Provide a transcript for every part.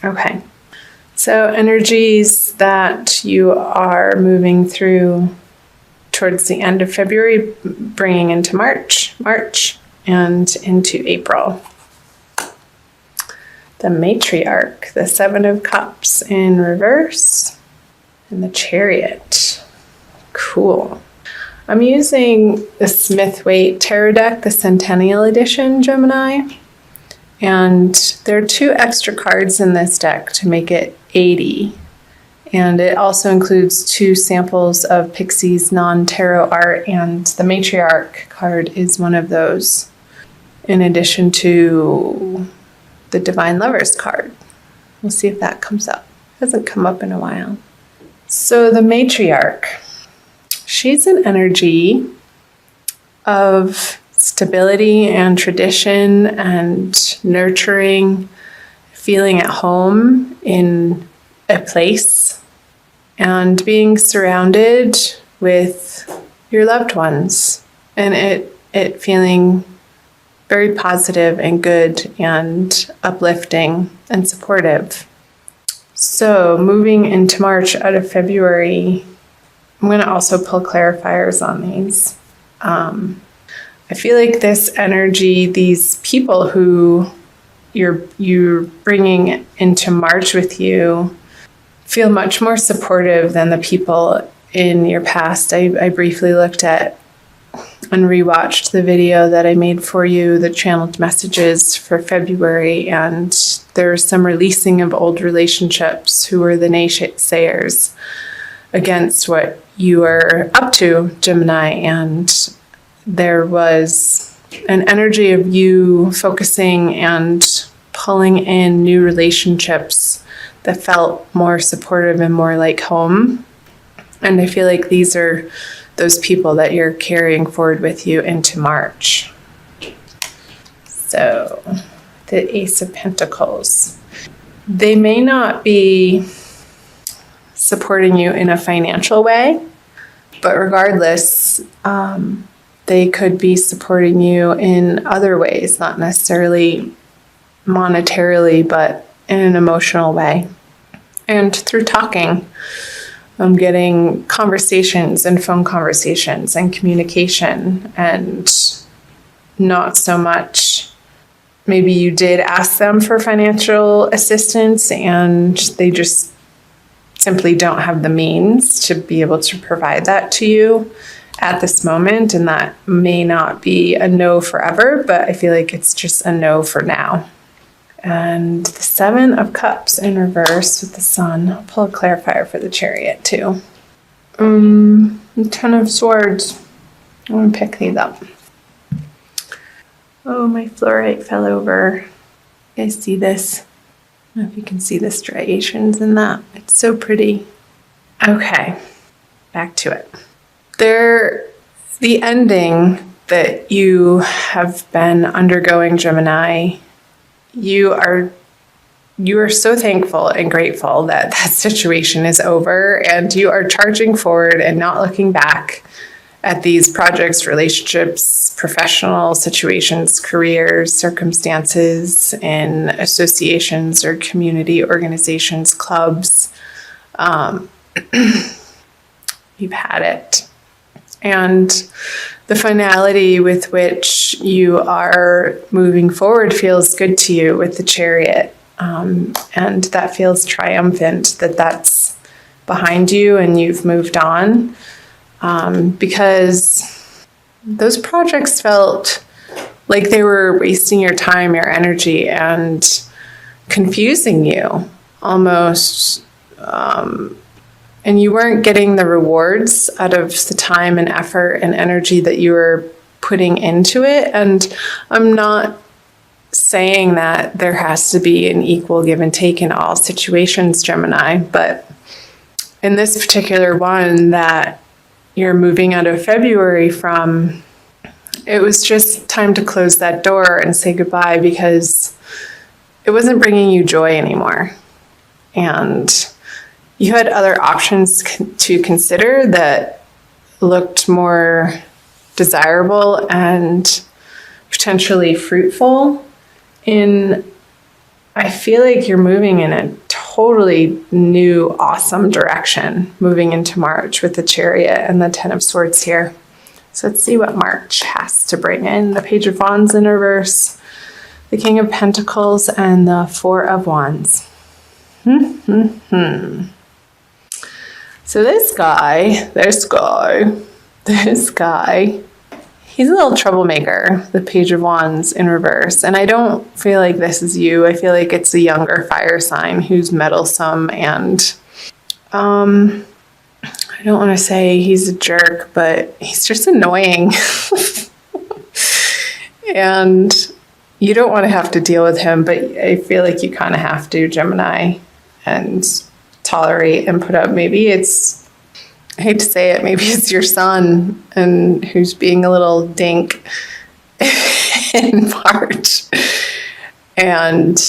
Okay. So energies that you are moving through towards the end of February, bringing into March, and into April. The Matriarch, the Seven of Cups in reverse, and the Chariot. Cool. I'm using the Smith-Waite Tarot deck, the Centennial Edition, Gemini. And there are 2 extra cards in this deck to make it 80. And it also includes 2 samples of Pixie's non-tarot art, and the Matriarch card is one of those, in addition to the Divine Lovers card. We'll see if that comes up. It hasn't come up in a while. So the Matriarch, she's an energy of stability and tradition and nurturing, feeling at home in a place, and being surrounded with your loved ones, and it feeling very positive and good and uplifting and supportive. So moving into March out of February, I'm going to also pull clarifiers on these. I feel like this energy, these people who you're bringing into March with you, feel much more supportive than the people in your past. I briefly looked at and rewatched the video that I made for you, the channeled messages for February, and there's some releasing of old relationships who were the naysayers against what you are up to, Gemini, and there was an energy of you focusing and pulling in new relationships that felt more supportive and more like home. And I feel like these are those people that you're carrying forward with you into March. So the Ace of Pentacles. They may not be supporting you in a financial way, but regardless, they could be supporting you in other ways, not necessarily monetarily, but in an emotional way. And through talking, I'm getting conversations and phone conversations and communication, and not so much maybe you did ask them for financial assistance and they just simply don't have the means to be able to provide that to you at this moment, and that may not be a no forever, but I feel like it's just a no for now. And the Seven of Cups in reverse with the Sun. I'll pull a clarifier for the Chariot too. The Ten of Swords. I'm going to pick these up. Oh, my fluorite fell over. You guys see this? I don't know if you can see the striations in that. It's so pretty. Okay, back to it. The ending that you have been undergoing, Gemini, you are so thankful and grateful that that situation is over, and you are charging forward and not looking back at these projects, relationships, professional situations, careers, circumstances, in associations or community organizations, clubs. You've had it. And the finality with which you are moving forward feels good to you with the Chariot. And that feels triumphant that that's behind you and you've moved on. Because those projects felt like they were wasting your time, your energy, and confusing you almost. And you weren't getting the rewards out of the time and effort and energy that you were putting into it. And I'm not saying that there has to be an equal give and take in all situations, Gemini, but in this particular one that you're moving out of February from, it was just time to close that door and say goodbye, because it wasn't bringing you joy anymore. And you had other options to consider that looked more desirable and potentially fruitful in I feel like you're moving in a totally new, awesome direction, moving into March with the Chariot and the Ten of Swords here. So let's see what March has to bring in. The Page of Wands in reverse, the King of Pentacles, and the Four of Wands. So this guy, he's a little troublemaker, the Page of Wands in reverse. And I don't feel like this is you. I feel like it's a younger fire sign who's meddlesome and, I don't want to say he's a jerk, but he's just annoying. And you don't want to have to deal with him, but I feel like you kind of have to, Gemini, and tolerate and put up. Maybe it's, I hate to say it, maybe it's your son and who's being a little dink in March. And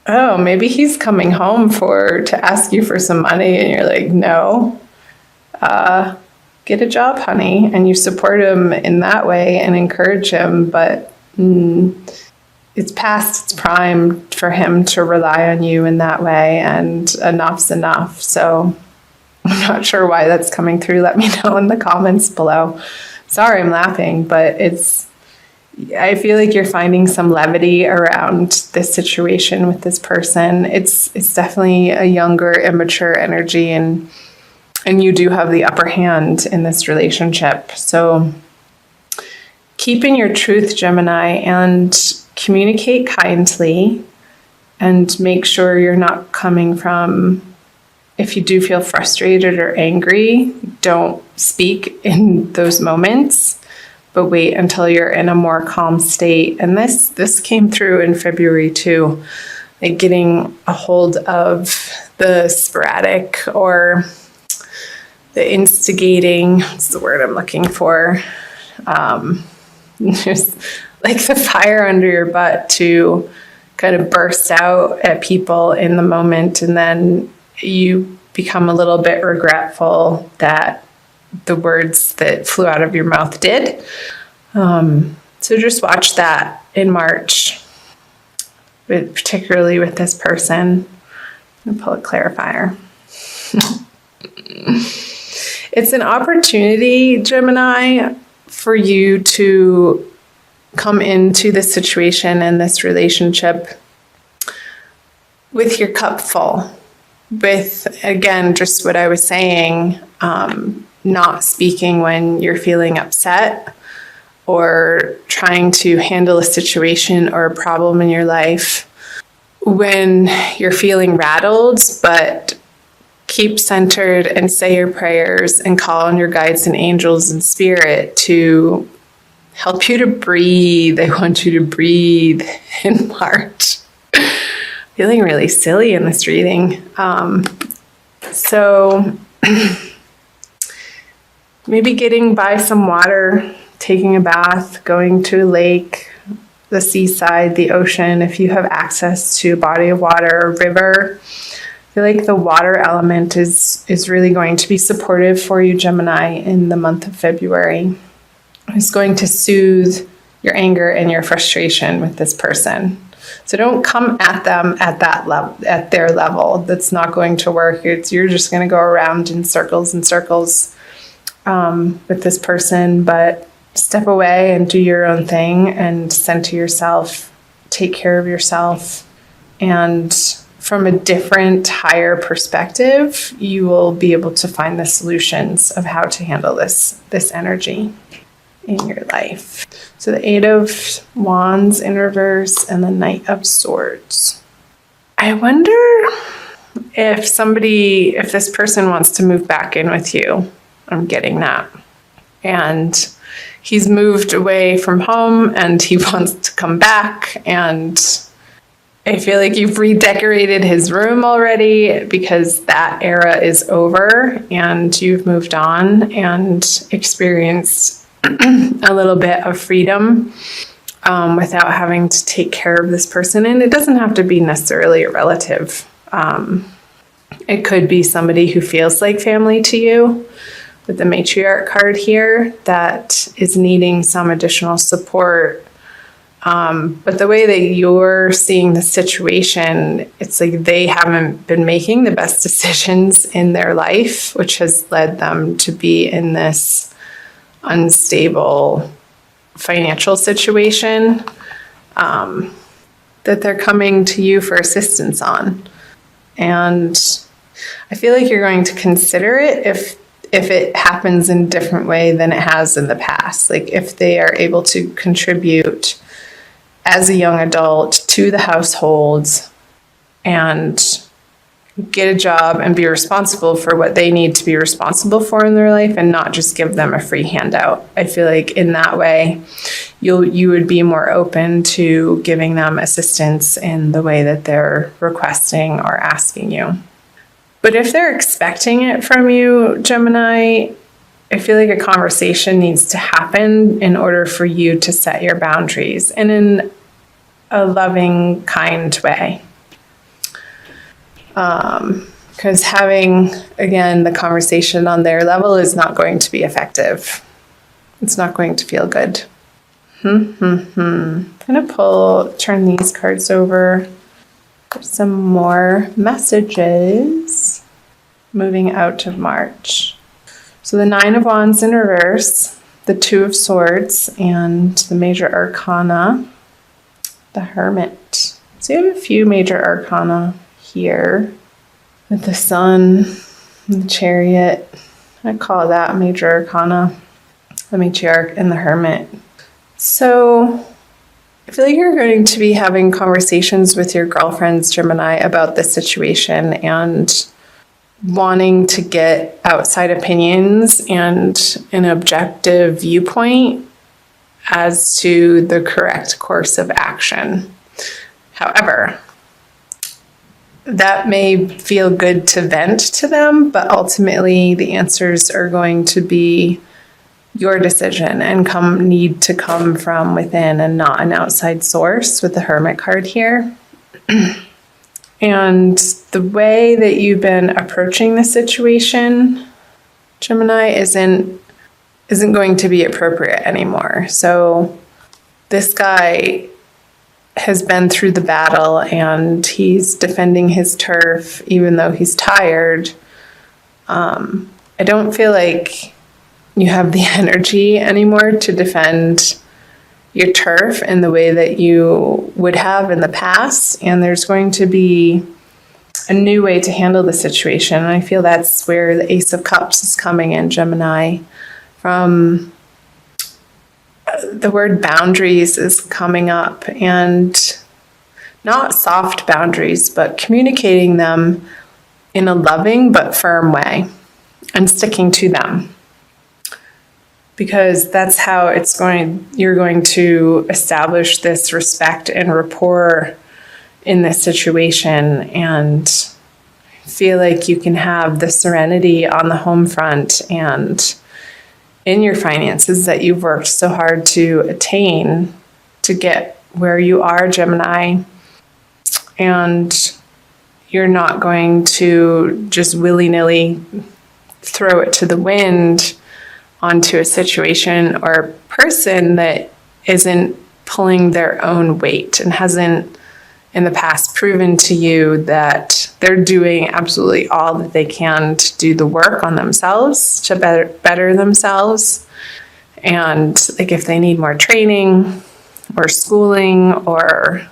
oh, maybe he's coming home to ask you for some money and you're like, no, get a job, honey. And you support him in that way and encourage him, but it's past its prime for him to rely on you in that way, and enough's enough. So I'm not sure why that's coming through. Let me know in the comments below. Sorry, I'm laughing, but I feel like you're finding some levity around this situation with this person. It's definitely a younger, immature energy, and you do have the upper hand in this relationship. So keep in your truth, Gemini, and communicate kindly, and make sure you're not coming from, if you do feel frustrated or angry, don't speak in those moments, but wait until you're in a more calm state. And this came through in February too, like getting a hold of the sporadic or the instigating, what's the word I'm looking for? Just like the fire under your butt to kind of burst out at people in the moment, and then you become a little bit regretful that the words that flew out of your mouth did. So just watch that in March, particularly with this person. I'm gonna pull a clarifier. It's an opportunity, Gemini, for you to come into this situation and this relationship with your cup full. With, again, just what I was saying, not speaking when you're feeling upset or trying to handle a situation or a problem in your life when you're feeling rattled, but keep centered and say your prayers and call on your guides and angels and spirit to help you to breathe. I want you to breathe in March. Feeling really silly in this reading. So maybe getting by some water, taking a bath, going to a lake, the seaside, the ocean, if you have access to a body of water or river. I feel like the water element is really going to be supportive for you, Gemini, in the month of February. It's going to soothe your anger and your frustration with this person. So don't come at them at that level, at their level. That's not going to work. You're just going to go around in circles and circles with this person. But step away and do your own thing and center yourself, take care of yourself, and from a different, higher perspective, you will be able to find the solutions of how to handle this energy in your life. So the Eight of Wands in reverse and the Knight of Swords. I wonder if this person wants to move back in with you. I'm getting that. And he's moved away from home and he wants to come back, and I feel like you've redecorated his room already because that era is over and you've moved on and experienced a little bit of freedom without having to take care of this person. And it doesn't have to be necessarily a relative. It could be somebody who feels like family to you, with the matriarch card here, that is needing some additional support But the way that you're seeing the situation, it's like they haven't been making the best decisions in their life, which has led them to be in this unstable financial situation that they're coming to you for assistance on. And I feel like you're going to consider it if it happens in a different way than it has in the past. Like if they are able to contribute as a young adult to the household and get a job and be responsible for what they need to be responsible for in their life and not just give them a free handout. I feel like in that way, you would be more open to giving them assistance in the way that they're requesting or asking you. But if they're expecting it from you, Gemini, I feel like a conversation needs to happen in order for you to set your boundaries and in a loving, kind way. Because having, again, the conversation on their level is not going to be effective. It's not going to feel good. I'm going to turn these cards over for some more messages moving out of March. So the 9 of Wands in reverse, the 2 of Swords, and the Major Arcana, the Hermit. So you have a few Major Arcana here with the Sun and the Chariot. I call that Major Arcana, the Matriarch, and the Hermit. So I feel like you're going to be having conversations with your girlfriends, Gemini, about this situation and wanting to get outside opinions and an objective viewpoint as to the correct course of action. However, that may feel good to vent to them, but ultimately the answers are going to be your decision and need to come from within and not an outside source with the Hermit card here. And the way that you've been approaching the situation, Gemini, isn't going to be appropriate anymore. So this guy has been through the battle and he's defending his turf even though he's tired. I don't feel like you have the energy anymore to defend your turf in the way that you would have in the past, and there's going to be a new way to handle the situation. And I feel that's where the Ace of Cups is coming in, Gemini. From the word boundaries is coming up, and not soft boundaries, but communicating them in a loving but firm way and sticking to them. Because that's how you're going to establish this respect and rapport in this situation and feel like you can have the serenity on the home front and in your finances that you've worked so hard to attain to get where you are, Gemini. And you're not going to just willy-nilly throw it to the wind onto a situation or a person that isn't pulling their own weight and hasn't in the past proven to you that they're doing absolutely all that they can to do the work on themselves, to better themselves. And like if they need more training or schooling or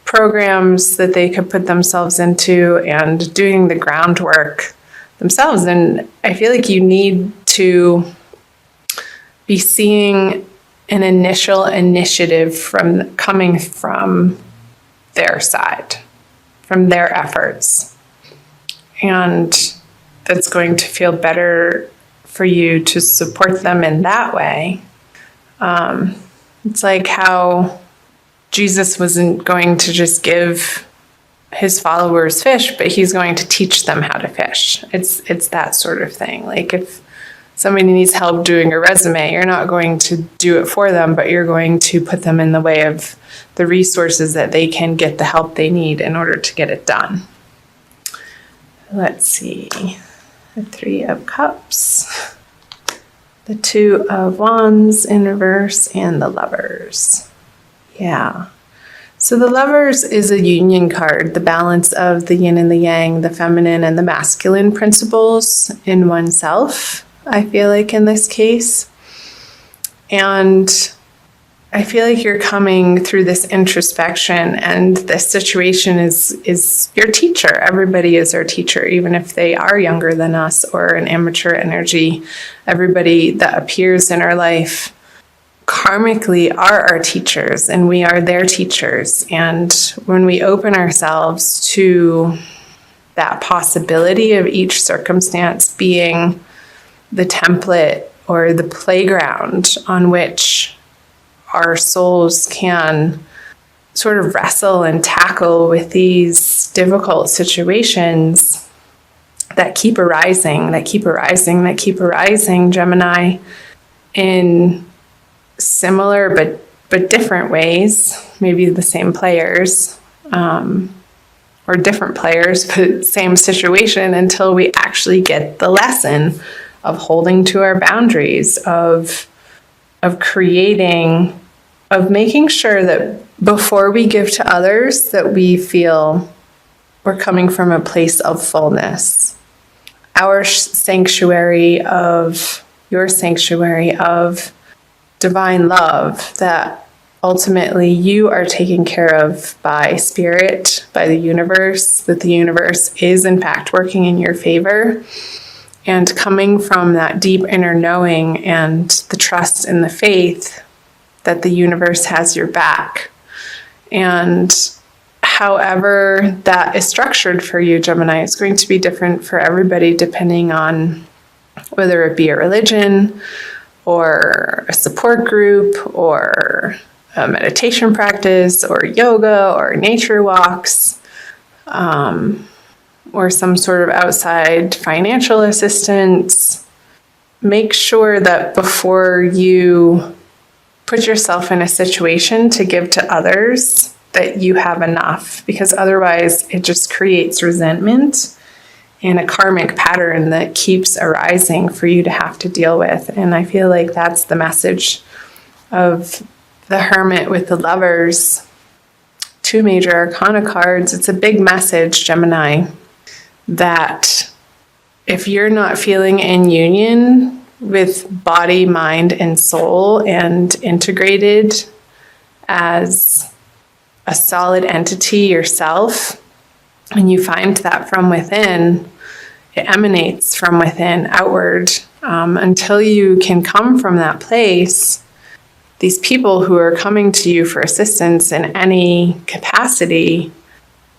programs that they could put themselves into and doing the groundwork themselves. And I feel like you need to be seeing an initial initiative coming from their side, from their efforts. And that's going to feel better for you to support them in that way. It's like how Jesus wasn't going to just give his followers fish, but he's going to teach them how to fish. It's that sort of thing. Like if somebody needs help doing a resume, you're not going to do it for them, but you're going to put them in the way of the resources that they can get the help they need in order to get it done. Let's see. The 3 of Cups, the Two of Wands in reverse, and the Lovers. Yeah. So the Lovers is a union card, the balance of the yin and the yang, the feminine and the masculine principles in oneself, I feel like in this case. And I feel like you're coming through this introspection, and this situation is your teacher. Everybody is our teacher, even if they are younger than us or an immature energy. Everybody that appears in our life karmically are our teachers, and we are their teachers. And when we open ourselves to that possibility of each circumstance being the template or the playground on which our souls can sort of wrestle and tackle with these difficult situations that keep arising, Gemini, in similar but different ways, maybe the same players, or different players, but same situation, until we actually get the lesson of holding to our boundaries, of creating, of making sure that before we give to others, that we feel we're coming from a place of fullness. Our sanctuary of, your sanctuary of divine love, that ultimately you are taken care of by spirit, by the universe, that the universe is in fact working in your favor. And coming from that deep inner knowing and the trust and the faith that the universe has your back. And however that is structured for you, Gemini, is going to be different for everybody depending on whether it be a religion or a support group or a meditation practice or yoga or nature walks, or some sort of outside financial assistance. Make sure that before you put yourself in a situation to give to others, that you have enough, because otherwise it just creates resentment and a karmic pattern that keeps arising for you to have to deal with. And I feel like that's the message of the Hermit with the Lovers, 2 major arcana cards. It's a big message, Gemini, that if you're not feeling in union with body, mind, and soul and integrated as a solid entity yourself, and you find that from within, it emanates from within outward. Until you can come from that place, these people who are coming to you for assistance in any capacity,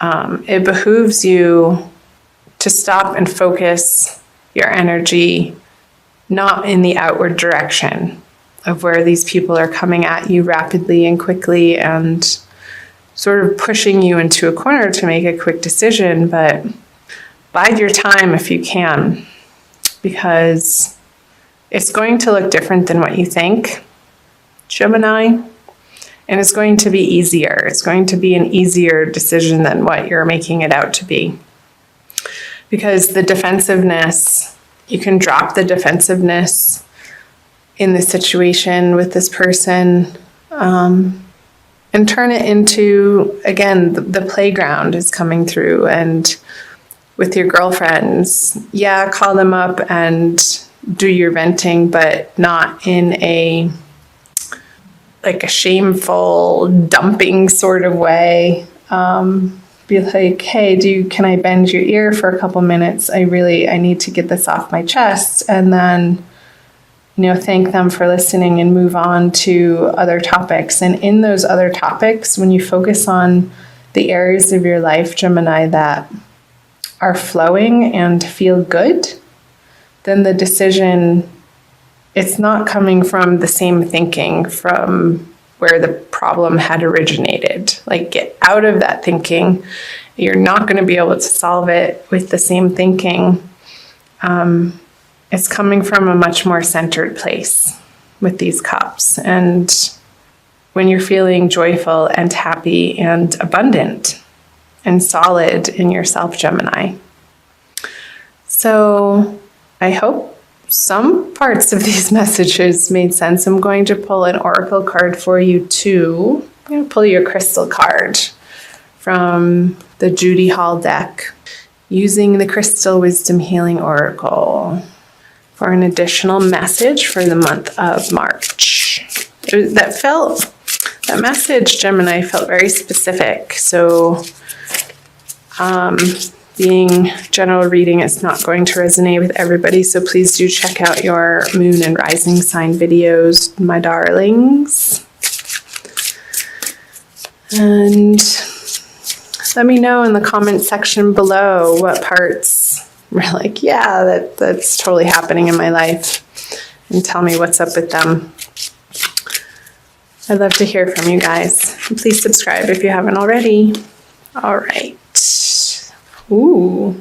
it behooves you to stop and focus your energy not in the outward direction of where these people are coming at you rapidly and quickly and sort of pushing you into a corner to make a quick decision, but bide your time if you can, because it's going to look different than what you think, Gemini, and it's going to be easier. It's going to be an easier decision than what you're making it out to be. Because the defensiveness, you can drop the defensiveness in the situation with this person, and turn it into, again, the playground is coming through. And with your girlfriends, yeah, call them up and do your venting, but not in a shameful dumping sort of way. Be like, hey, can I bend your ear for a couple minutes? I need to get this off my chest. And then, thank them for listening and move on to other topics. And in those other topics, when you focus on the areas of your life, Gemini, that are flowing and feel good, then the decision, it's not coming from the same thinking from where the problem had originated. Like, get out of that thinking. You're not going to be able to solve it with the same thinking. It's coming from a much more centered place with these cups. And when you're feeling joyful and happy and abundant and solid in yourself, Gemini. So I hope some parts of these messages made sense. I'm going to pull an oracle card for you too. I'm going to pull you a crystal card from the Judy Hall deck using the Crystal Wisdom Healing Oracle for an additional message for the month of March. That message, Gemini, felt very specific. So being general reading is not going to resonate with everybody. So please do check out your moon and rising sign videos, my darlings. And let me know in the comment section below what parts were like, yeah, that's totally happening in my life. And tell me what's up with them. I'd love to hear from you guys. Please subscribe if you haven't already. All right. Ooh,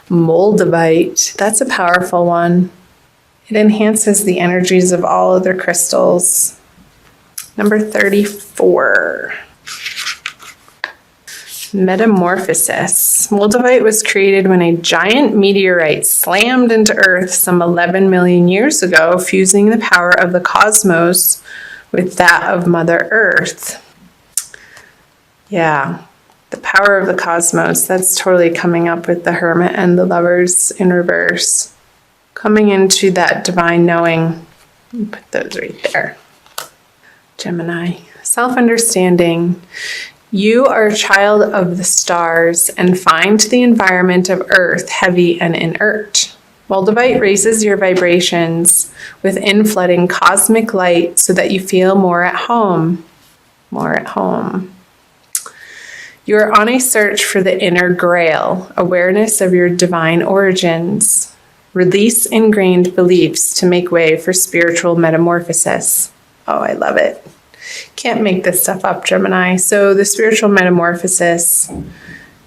Moldavite. That's a powerful one. It enhances the energies of all other crystals. Number 34. Metamorphosis. Moldavite was created when a giant meteorite slammed into Earth some 11 million years ago, fusing the power of the cosmos with that of Mother Earth. Yeah, the power of the cosmos. That's totally coming up with the Hermit and the Lovers in reverse. Coming into that divine knowing. Put those right there. Gemini. Self-understanding. You are a child of the stars and find the environment of Earth heavy and inert. Moldavite raises your vibrations with inflooding cosmic light so that you feel more at home. More at home. You are on a search for the inner grail, awareness of your divine origins. Release ingrained beliefs to make way for spiritual metamorphosis. Oh, I love it. Can't make this stuff up, Gemini. So the spiritual metamorphosis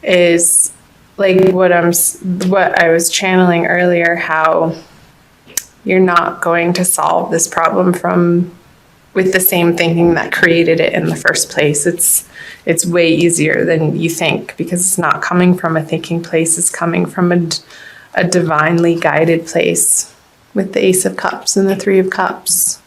is like what I was channeling earlier, how you're not going to solve this problem with the same thinking that created it in the first place. It's way easier than you think because it's not coming from a thinking place. It's coming from a divinely guided place with the Ace of Cups and the Three of Cups.